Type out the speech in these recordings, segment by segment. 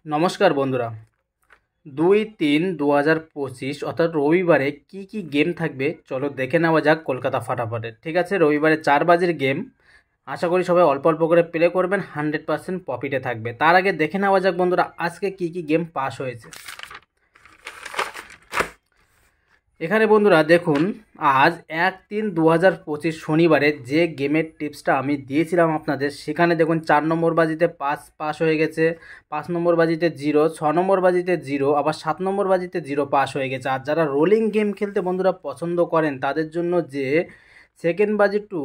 নমস্কার বন্ধুরা, 2-3-2025 অর্থাৎ রবিবারে কি গেম থাকবে চলো দেখে নেওয়া যাক কলকাতা ফাটাফাটে। ঠিক আছে, রবিবারে 4 বাজের গেম। আশা করি সবাই অল্প অল্প করে প্লে করবেন, 100% প্রফিটে থাকবে। তার আগে দেখে নেওয়া যাক বন্ধুরা আজকে কি গেম পাস হয়েছে। এখানে বন্ধুরা দেখুন, আজ 1-3-2025 শনিবারে যে গেমের টিপসটা আমি দিয়েছিলাম আপনাদের, সেখানে দেখুন 4 নম্বর বাজিতে পাস হয়ে গেছে, 5 নম্বর বাজিতে 0, 6 নম্বর বাজিতে 0, আবার 7 নম্বর বাজিতে 0 পাস হয়ে গেছে। আর যারা রোলিং গেম খেলতে বন্ধুরা পছন্দ করেন তাদের জন্য যে সেকেন্ড বাজি টু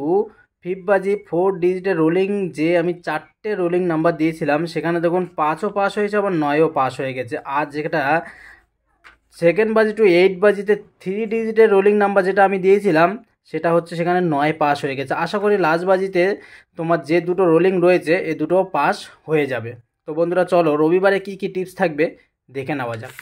ফিফথ বাজি 4 ডিজিটের রোলিং, যে আমি 4টে রোলিং নাম্বার দিয়েছিলাম, সেখানে দেখুন 5ও পাস হয়েছে, আবার 9ও পাস হয়ে গেছে। আর যেটা সেকেন্ড বাজি টু 8 বাজিতে 3 ডিজিটের রোলিং নাম্বার যেটা আমি দিয়েছিলাম, সেটা হচ্ছে সেখানে 9 পাস হয়ে গেছে। আশা করি লাস্ট বাজিতে তোমার যে দুটো রোলিং রয়েছে এই দুটো পাস হয়ে যাবে। তো বন্ধুরা চলো রবিবারে কি টিপস থাকবে দেখে নেওয়া যাক।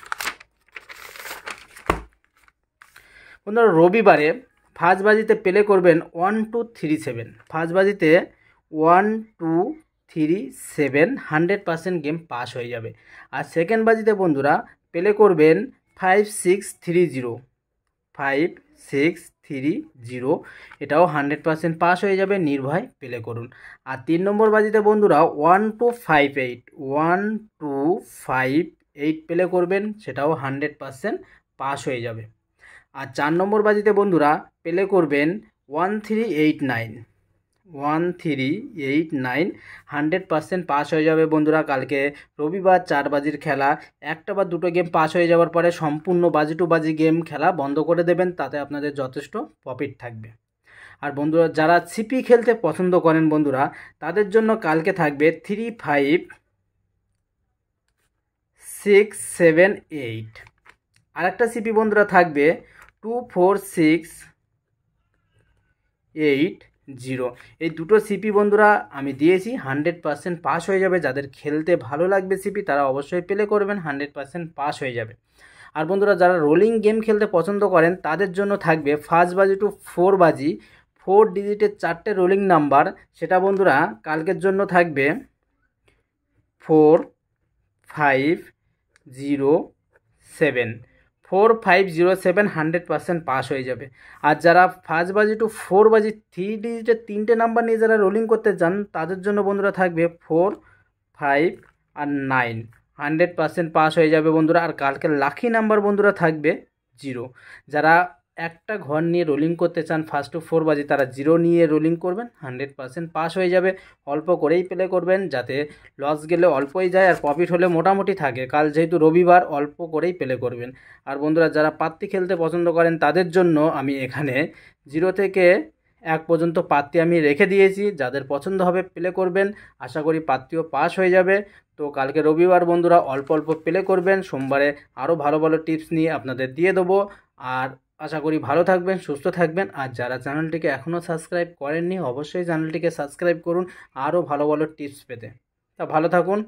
বন্ধুরা রবিবারে ফার্স্ট বাজিতে প্লে করবেন 1-2-3-7, ফার্স্ট বাজিতে 1-2-3-7, 100% গেম পাস হয়ে যাবে। আর সেকেন্ড বাজিতে বন্ধুরা প্লে করবেন 5-6-3-0, 5-6-3-0, এটাও 100% পাস হয়ে যাবে, নির্ভয় প্লে করুন। আর 3 নম্বর বাজিতে বন্ধুরা 1-2-5-8, 1-2-5-8 প্লে করবেন, সেটাও 100% পাস হয়ে যাবে। আর 4 নম্বর বাজিতে বন্ধুরা প্লে করবেন 1389, 1389, 100% পাস হয়ে যাবে বন্ধুরা। কালকে রবিবার 4 বাজির খেলা, একটা বা দুটো গেম পাস হয়ে যাওয়ার পরে সম্পূর্ণ বাজি টু বাজি গেম খেলা বন্ধ করে দেবেন, তাতে আপনাদের যথেষ্ট প্রফিট থাকবে। আর বন্ধুরা যারা সিপি খেলতে পছন্দ করেন বন্ধুরা, তাদের জন্য কালকে থাকবে 3, 5, 6, 7, 8। আরেকটা সিপি বন্ধুরা থাকবে 2, 4, 6, 8, 0। এই দুটো সিপি বন্ধুরা আমি দিয়েছি, 100% পাস হয়ে যাবে। যাদের খেলতে ভালো লাগবে সিপি তারা অবশ্যই প্লে করবেন, 100% পাস হয়ে যাবে। আর বন্ধুরা যারা রোলিং গেম খেলতে পছন্দ করেন তাদের জন্য থাকবে ফার্স্ট বাজি টু 4 বাজি 4 ডিজিটের 4টে রোলিং নাম্বার, সেটা বন্ধুরা কালকের জন্য থাকবে 4, 5, 0, 7, 4, 5, 0, 7, 100% পাস হয়ে যাবে। আর যারা ফার্স্ট বাজি টু 4 বাজি 3 ডিজিটের 3টে নাম্বার নিয়ে যারা রোলিং করতে চান তাদের জন্য বন্ধুরা থাকবে 4, 5 আর 9, 100% পাস হয়ে যাবে বন্ধুরা। আর কালকে লাকি নাম্বার বন্ধুরা থাকবে 0। যারা একটা ঘর নিয়ে রোলিং করতে চান ফার্স্ট টু 4 বাজি, তারা 0 নিয়ে রোলিং করবেন, 100% পাস হয়ে যাবে। অল্প করেই প্লে করবেন, যাতে লস গেলে অল্পই যায় আর প্রফিট হলে মোটামুটি থাকে। কাল যেহেতু রবিবার, অল্প করেই প্লে করবেন। আর বন্ধুরা যারা পাত্তি খেলতে পছন্দ করেন তাদের জন্য আমি এখানে 0 থেকে 1 পর্যন্ত পাত্তি আমি রেখে দিয়েছি, যাদের পছন্দ হবে প্লে করবেন। আশা করি পাত্তিও পাস হয়ে যাবে। তো কালকে রবিবার বন্ধুরা অল্প অল্প প্লে করবেন, সোমবারে আরও ভালো ভালো টিপস নিয়ে আপনাদের দিয়ে দেবো। আর আশা করি ভালো থাকবেন, সুস্থ থাকবেন। আর যারা চ্যানেলটিকে এখনও সাবস্ক্রাইব করেননি অবশ্যই চ্যানেলটিকে সাবস্ক্রাইব করুন আরও ভালো ভালো টিপস পেতে। তা ভালো থাকুন।